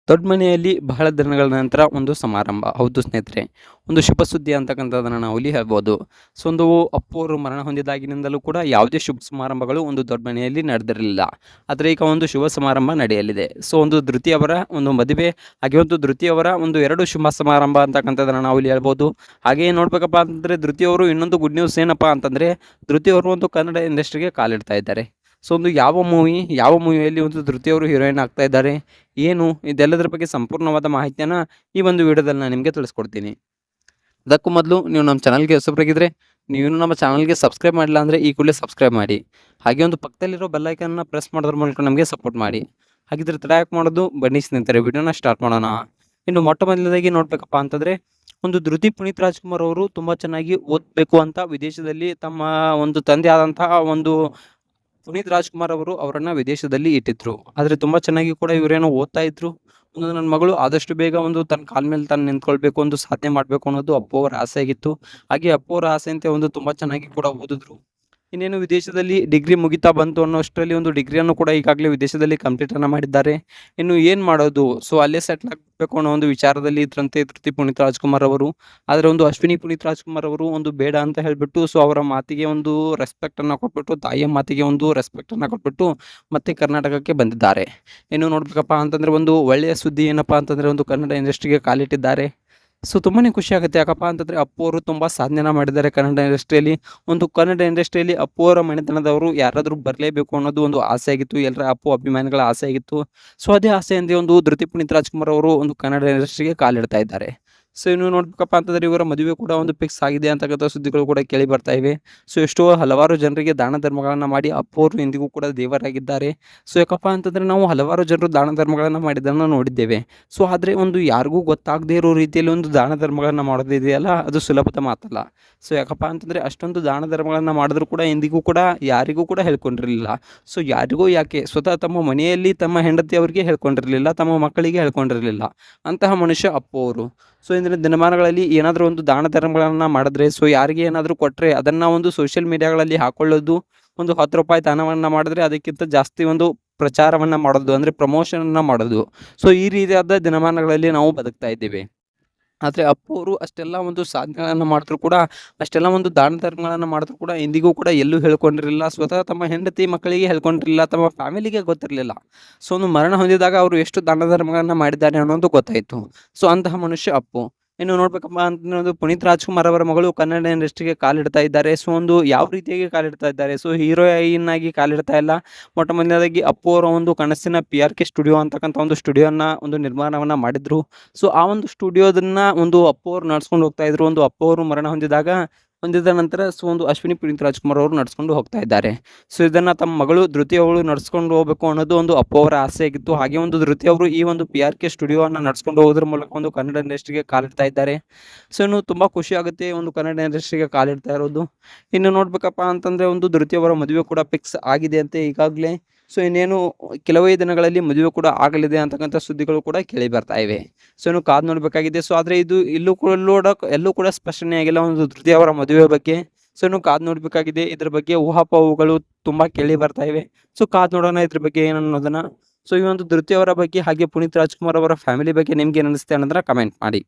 ದೊಡ್ಡ ಮನೆಯಲ್ಲಿ ಬಹಳ ದಿನಗಳ ನಂತರ ಒಂದು ಸಮಾರಂಭ. ಹೌದು ಸ್ನೇಹಿತರೆ, ಒಂದು ಶುಭ ಸುದ್ದಿ ಅಂತಕ್ಕಂಥದ್ದನ್ನು ನಾವು ಇಲ್ಲಿ ಹೇಳ್ಬೋದು. ಸೊ ಒಂದು ಅಪ್ಪು ಅವರು ಮರಣ ಹೊಂದಿದಾಗಿನಿಂದಲೂ ಕೂಡ ಯಾವುದೇ ಶುಭ ಸಮಾರಂಭಗಳು ಒಂದು ದೊಡ್ಡ ಮನೆಯಲ್ಲಿ ನಡೆದಿರಲಿಲ್ಲ. ಆದರೆ ಈಗ ಒಂದು ಶುಭ ಸಮಾರಂಭ ನಡೆಯಲಿದೆ. ಸೊ ಒಂದು ಧೃತಿ ಅವರ ಒಂದು ಮದುವೆ, ಹಾಗೆ ಒಂದು ಧೃತಿ ಅವರ ಒಂದು 2 ಶುಭ ಸಮಾರಂಭ ಅಂತಕ್ಕಂಥದ್ದನ್ನು ನಾವು ಇಲ್ಲಿ ಹೇಳ್ಬೋದು. ಹಾಗೆಯೇ ನೋಡ್ಬೇಕಪ್ಪ ಅಂತಂದರೆ ಧೃತಿ ಅವರು ಇನ್ನೊಂದು ಗುಡ್ ನ್ಯೂಸ್ ಏನಪ್ಪ ಅಂತಂದರೆ, ಧೃತಿ ಅವರು ಒಂದು ಕನ್ನಡ ಇಂಡಸ್ಟ್ರಿಗೆ ಕಾಲಿಡ್ತಾ ಇದ್ದಾರೆ. ಸೊ ಒಂದು ಯಾವ ಮೂವಿಯಲ್ಲಿ ಒಂದು ಧೃತಿ ಅವರು ಹೀರೋಯಿನ್ ಆಗ್ತಾ ಇದ್ದಾರೆ, ಏನು ಇದೆಲ್ಲದರ ಬಗ್ಗೆ ಸಂಪೂರ್ಣವಾದ ಮಾಹಿತಿಯನ್ನು ಈ ಒಂದು ವಿಡಿಯೋದಲ್ಲಿ ನಾನು ನಿಮಗೆ ತಿಳಿಸ್ಕೊಡ್ತೀನಿ. ಅದಕ್ಕೂ ಮೊದಲು ನೀವು ನಮ್ಮ ಚಾನಲ್ಗೆ ಹೊಸಬರಾಗಿದ್ದರೆ, ನೀವು ನಮ್ಮ ಚಾನಲ್ಗೆ ಸಬ್ಸ್ಕ್ರೈಬ್ ಮಾಡಿಲ್ಲ ಅಂದರೆ ಈ ಕೂಡಲೇ ಸಬ್ಸ್ಕ್ರೈಬ್ ಮಾಡಿ. ಹಾಗೆ ಒಂದು ಪಕ್ಕದಲ್ಲಿರೋ ಬೆಲ್ಲೈಕನ್ನ ಪ್ರೆಸ್ ಮಾಡೋದ್ರ ಮೂಲಕ ನಮಗೆ ಸಪೋರ್ಟ್ ಮಾಡಿ. ಹಾಗಿದ್ರೆ ತಡ ಯಾಕೆ ಮಾಡೋದು, ಬನ್ನಿ ಸ್ನೇಹಿತರೆ ವಿಡಿಯೋನ ಸ್ಟಾರ್ಟ್ ಮಾಡೋಣ. ಇನ್ನು ಮೊಟ್ಟ ಮೊದಲನೇದಾಗಿ ನೋಡ್ಬೇಕಪ್ಪ ಅಂತಂದರೆ, ಒಂದು ಧೃತಿ ಪುನೀತ್ ರಾಜ್ಕುಮಾರ್ ಅವರು ತುಂಬ ಚೆನ್ನಾಗಿ ಓದಬೇಕು ಅಂತ ವಿದೇಶದಲ್ಲಿ ತಮ್ಮ ಒಂದು ತಂದೆ ಆದಂತಹ ಒಂದು ಪುನೀತ್ ರಾಜ್ಕುಮಾರ್ ಅವರು ಅವರನ್ನ ವಿದೇಶದಲ್ಲಿ ಇಟ್ಟಿದ್ರು. ಆದರೆ ತುಂಬ ಚೆನ್ನಾಗಿ ಕೂಡ ಇವರೇನೋ ಓದ್ತಾ ಇದ್ರು. ಒಂದು ನನ್ನ ಮಗಳು ಆದಷ್ಟು ಬೇಗ ಒಂದು ತನ್ನ ಕಾಲ ಮೇಲೆ ತಾನು ನಿಂತ್ಕೊಳ್ಬೇಕು, ಒಂದು ಸಾಧನೆ ಮಾಡಬೇಕು ಅನ್ನೋದು ಅಪ್ಪು ಅವರ ಆಸೆ ಆಗಿತ್ತು. ಹಾಗೆ ಅಪ್ಪು ಅವರ ಆಸೆಯಂತೆ ಒಂದು ತುಂಬ ಚೆನ್ನಾಗಿ ಕೂಡ ಓದಿದ್ರು. ಇನ್ನೇನು ವಿದೇಶದಲ್ಲಿ ಡಿಗ್ರಿ ಮುಗಿತಾ ಬಂತು ಅನ್ನೋಷ್ಟರಲ್ಲಿ ಒಂದು ಡಿಗ್ರಿಯನ್ನು ಕೂಡ ಈಗಾಗಲೇ ವಿದೇಶದಲ್ಲಿ ಕಂಪ್ಲೀಟನ್ನು ಮಾಡಿದ್ದಾರೆ. ಇನ್ನು ಏನು ಮಾಡೋದು, ಸೊ ಅಲ್ಲೇ ಸೆಟ್ಲ್ ಆಗಬೇಕು ಅನ್ನೋ ಒಂದು ವಿಚಾರದಲ್ಲಿ ಇದ್ರಂತೆ ಧೃತಿ ಪುನೀತ್ ರಾಜ್ಕುಮಾರ್ ಅವರು. ಆದರೆ ಒಂದು ಅಶ್ವಿನಿ ಪುನೀತ್ ರಾಜ್ಕುಮಾರ್ ಅವರು ಒಂದು ಬೇಡ ಅಂತ ಹೇಳಿಬಿಟ್ಟು, ಸೊ ಅವರ ಮಾತಿಗೆ ಒಂದು ರೆಸ್ಪೆಕ್ಟನ್ನು ಕೊಟ್ಬಿಟ್ಟು, ತಾಯಿಯ ಮಾತಿಗೆ ಒಂದು ರೆಸ್ಪೆಕ್ಟನ್ನು ಕೊಟ್ಬಿಟ್ಟು ಮತ್ತೆ ಕರ್ನಾಟಕಕ್ಕೆ ಬಂದಿದ್ದಾರೆ. ಇನ್ನು ನೋಡ್ಬೇಕಪ್ಪ ಅಂತಂದರೆ, ಒಂದು ಒಳ್ಳೆಯ ಸುದ್ದಿ ಏನಪ್ಪ ಅಂತಂದರೆ, ಒಂದು ಕನ್ನಡ ಇಂಡಸ್ಟ್ರಿಗೆ ಕಾಲಿಟ್ಟಿದ್ದಾರೆ. ಸೊ ತುಂಬಾ ಖುಷಿ ಆಗುತ್ತೆ. ಯಾಕಪ್ಪ ಅಂತಂದರೆ, ಅಪ್ಪು ಅವರು ತುಂಬ ಸಾಧನೆನ ಮಾಡಿದ್ದಾರೆ ಕನ್ನಡ ಇಂಡಸ್ಟ್ರಿಯಲ್ಲಿ. ಒಂದು ಕನ್ನಡ ಇಂಡಸ್ಟ್ರಿಯಲ್ಲಿ ಅಪ್ಪು ಅವರ ಮನೆತನದವರು ಯಾರಾದರೂ ಬರಲೇಬೇಕು ಅನ್ನೋದು ಒಂದು ಆಸೆ ಆಗಿತ್ತು, ಎಲ್ಲರ ಅಪ್ಪು ಅಭಿಮಾನಿಗಳ ಆಸೆ ಆಗಿತ್ತು. ಸೊ ಅದೇ ಆಸೆಯಿಂದ ಒಂದು ಧೃತಿ ಪುನೀತ್ ರಾಜ್ಕುಮಾರ್ ಅವರು ಒಂದು ಕನ್ನಡ ಇಂಡಸ್ಟ್ರಿಗೆ ಕಾಲಿಡ್ತಾ ಇದ್ದಾರೆ. ಸೊ ಇನ್ನು ನೋಡ್ಬೇಕಪ್ಪ ಅಂತಂದರೆ, ಇವರ ಮದುವೆ ಕೂಡ ಒಂದು ಫಿಕ್ಸ್ ಆಗಿದೆ ಅಂತಕ್ಕಂಥ ಸುದ್ದಿಗಳು ಕೂಡ ಕೇಳಿ ಬರ್ತಾ ಇವೆ. ಸೊ ಎಷ್ಟೋ ಹಲವಾರು ಜನರಿಗೆ ದಾನ ಧರ್ಮಗಳನ್ನು ಮಾಡಿ ಅಪ್ಪು ಅವರು ಇಂದಿಗೂ ಕೂಡ ದೇವರಾಗಿದ್ದಾರೆ. ಸೊ ಯಾಕಪ್ಪ ಅಂತಂದರೆ, ನಾವು ಹಲವಾರು ಜನರು ದಾನ ಧರ್ಮಗಳನ್ನು ಮಾಡಿದ್ದನ್ನು ನೋಡಿದ್ದೇವೆ. ಸೊ ಆದರೆ ಒಂದು ಯಾರಿಗೂ ಗೊತ್ತಾಗದೇ ಇರೋ ರೀತಿಯಲ್ಲಿ ಒಂದು ದಾನ ಧರ್ಮಗಳನ್ನು ಮಾಡೋದಿದೆಯಲ್ಲ, ಅದು ಸುಲಭದ ಮಾತಲ್ಲ. ಸೊ ಯಾಕಪ್ಪ ಅಂತಂದರೆ, ಅಷ್ಟೊಂದು ದಾನ ಧರ್ಮಗಳನ್ನು ಮಾಡಿದ್ರು ಕೂಡ ಎಂದಿಗೂ ಕೂಡ ಯಾರಿಗೂ ಕೂಡ ಹೇಳ್ಕೊಂಡಿರಲಿಲ್ಲ. ಸೊ ಯಾರಿಗೂ ಯಾಕೆ, ಸ್ವತಃ ತಮ್ಮ ಮನೆಯಲ್ಲಿ ತಮ್ಮ ಹೆಂಡತಿಯವರಿಗೆ ಹೇಳ್ಕೊಂಡಿರಲಿಲ್ಲ, ತಮ್ಮ ಮಕ್ಕಳಿಗೆ ಹೇಳ್ಕೊಂಡಿರಲಿಲ್ಲ. ಅಂತಹ ಮನುಷ್ಯ ಅಪ್ಪು ಅವರು. ಸೊ ಇಂದಿನ ದಿನಮಾನಗಳಲ್ಲಿ ಏನಾದರೂ ಒಂದು ದಾನ ಧರ್ಮಗಳನ್ನು ಮಾಡಿದ್ರೆ, ಸೊ ಯಾರಿಗೆ ಏನಾದರೂ ಕೊಟ್ಟರೆ ಅದನ್ನು ಒಂದು ಸೋಷಿಯಲ್ ಮೀಡಿಯಾಗಳಲ್ಲಿ ಹಾಕೊಳ್ಳೋದು, ಒಂದು ₹10 ದಾನವನ್ನು ಮಾಡಿದ್ರೆ ಅದಕ್ಕಿಂತ ಜಾಸ್ತಿ ಒಂದು ಪ್ರಚಾರವನ್ನು ಮಾಡೋದು, ಅಂದರೆ ಪ್ರಮೋಷನನ್ನು ಮಾಡೋದು. ಸೊ ಈ ರೀತಿಯಾದ ದಿನಮಾನಗಳಲ್ಲಿ ನಾವು ಬದುಕ್ತಾ ಇದ್ದೇವೆ. ಆದರೆ ಅಪ್ಪು ಅವರು ಅಷ್ಟೆಲ್ಲ ಒಂದು ಸಾಧನೆಗಳನ್ನು ಮಾಡಿದ್ರು ಕೂಡ, ಅಷ್ಟೆಲ್ಲ ಒಂದು ದಾನ ಧರ್ಮಗಳನ್ನು ಮಾಡಿದ್ರು ಕೂಡ ಎಂದಿಗೂ ಕೂಡ ಎಲ್ಲೂ ಹೇಳ್ಕೊಂಡಿರಲಿಲ್ಲ. ಸ್ವತಃ ತಮ್ಮ ಹೆಂಡತಿ ಮಕ್ಕಳಿಗೆ ಹೇಳ್ಕೊಂಡಿರಲಿಲ್ಲ, ತಮ್ಮ ಫ್ಯಾಮಿಲಿಗೆ ಗೊತ್ತಿರಲಿಲ್ಲ. ಸೊ ಒಂದು ಮರಣ ಹೊಂದಿದಾಗ ಅವರು ಎಷ್ಟು ದಾನ ಧರ್ಮಗಳನ್ನು ಮಾಡಿದ್ದಾರೆ ಅನ್ನೋದು ಗೊತ್ತಾಯಿತು. ಸೊ ಅಂತಹ ಮನುಷ್ಯ ಅಪ್ಪು. ಇನ್ನು ನೋಡ್ಬೇಕಪ್ಪ ಅಂತಂದ್ರೆ, ಒಂದು ಪುನೀತ್ ರಾಜ್ಕುಮಾರ್ ಅವರ ಮಗಳು ಕನ್ನಡ ಇಂಡಸ್ಟ್ರಿಗೆ ಕಾಲಿಡ್ತಾ ಇದ್ದಾರೆ. ಸೊ ಒಂದು ಯಾವ ರೀತಿಯಾಗಿ ಕಾಲಿಡ್ತಾ ಇದ್ದಾರೆ, ಸೊ ಹೀರೋಯಿನ್ ಆಗಿ ಕಾಲಿಡ್ತಾ ಇಲ್ಲ. ಮೊಟ್ಟ ಮೊದಲನೇದಾಗಿ ಅಪ್ಪು ಅವರ ಒಂದು ಕನಸಿನ PRK ಸ್ಟುಡಿಯೋ ಅಂತಕ್ಕಂಥ ಒಂದು ಸ್ಟುಡಿಯೋನ ಒಂದು ನಿರ್ಮಾಣವನ್ನು ಮಾಡಿದ್ರು. ಸೊ ಆ ಒಂದು ಸ್ಟುಡಿಯೋದನ್ನ ಒಂದು ಅಪ್ಪು ಅವರು ನಡ್ಸ್ಕೊಂಡು ಹೋಗ್ತಾ ಇದ್ರು. ಒಂದು ಅಪ್ಪು ಅವರು ಮರಣ ಹೊಂದಿದ ನಂತರ ಸೊ ಒಂದು ಅಶ್ವಿನಿ ಪುನೀತ್ ರಾಜ್ಕುಮಾರ್ ಅವರು ನಡ್ಸ್ಕೊಂಡು ಹೋಗ್ತಾ ಇದ್ದಾರೆ. ಸೊ ಇದನ್ನು ತಮ್ಮ ಮಗಳು ಧೃತಿ ಅವಳು ನಡ್ಸ್ಕೊಂಡು ಹೋಗಬೇಕು ಅನ್ನೋದು ಒಂದು ಅಪ್ಪು ಅವರ ಆಸೆ ಆಗಿತ್ತು. ಹಾಗೆ ಒಂದು ಧೃತಿ ಅವರು ಈ ಒಂದು PRK ಸ್ಟುಡಿಯೋವನ್ನು ನಡ್ಸ್ಕೊಂಡು ಹೋಗೋದ್ರ ಮೂಲಕ ಒಂದು ಕನ್ನಡ ಇಂಡಸ್ಟ್ರಿಗೆ ಕಾಲಿಡ್ತಾ ಇದ್ದಾರೆ. ಸೊ ಇನ್ನು ತುಂಬ ಖುಷಿ ಆಗುತ್ತೆ ಒಂದು ಕನ್ನಡ ಇಂಡಸ್ಟ್ರಿಗೆ ಕಾಲಿಡ್ತಾ ಇರೋದು. ಇನ್ನು ನೋಡ್ಬೇಕಪ್ಪ ಅಂತಂದರೆ, ಒಂದು ಧೃತಿ ಅವರ ಮದುವೆ ಕೂಡ ಫಿಕ್ಸ್ ಆಗಿದೆ ಅಂತೆ ಈಗಾಗಲೇ. ಸೊ ಇನ್ನೇನು ಕೆಲವೇ ದಿನಗಳಲ್ಲಿ ಮದುವೆ ಕೂಡ ಆಗಲಿದೆ ಅಂತಕ್ಕಂಥ ಸುದ್ದಿಗಳು ಕೂಡ ಕೇಳಿ ಬರ್ತಾ ಇವೆ. ಸೊ ಇನ್ನು ಕಾದು ನೋಡಬೇಕಾಗಿದೆ. ಸೊ ಆದರೆ ಇದು ಎಲ್ಲೂ ಕೂಡ ಸ್ಪಷ್ಟನೆ ಆಗಿಲ್ಲ ಒಂದು ಧೃತಿ ಅವರ ಮದುವೆ ಬಗ್ಗೆ. ಸೊ ಇನ್ನು ಕಾದು ನೋಡಬೇಕಾಗಿದೆ. ಇದ್ರ ಬಗ್ಗೆ ಊಹಾಪೋಹಗಳು ತುಂಬ ಕೇಳಿ ಬರ್ತಾ ಇವೆ. ಸೊ ಕಾದು ನೋಡೋಣ ಇದ್ರ ಬಗ್ಗೆ ಏನನ್ನೋದನ್ನ. ಸೊ ಈ ಒಂದು ಧೃತಿ ಅವರ ಬಗ್ಗೆ, ಹಾಗೆ ಪುನೀತ್ ರಾಜ್ಕುಮಾರ್ ಅವರ ಫ್ಯಾಮಿಲಿ ಬಗ್ಗೆ ನಿಮ್ಗೆ ಏನು ಅನಿಸುತ್ತೆ ಅನ್ನೋದನ್ನ ಕಮೆಂಟ್ ಮಾಡಿ.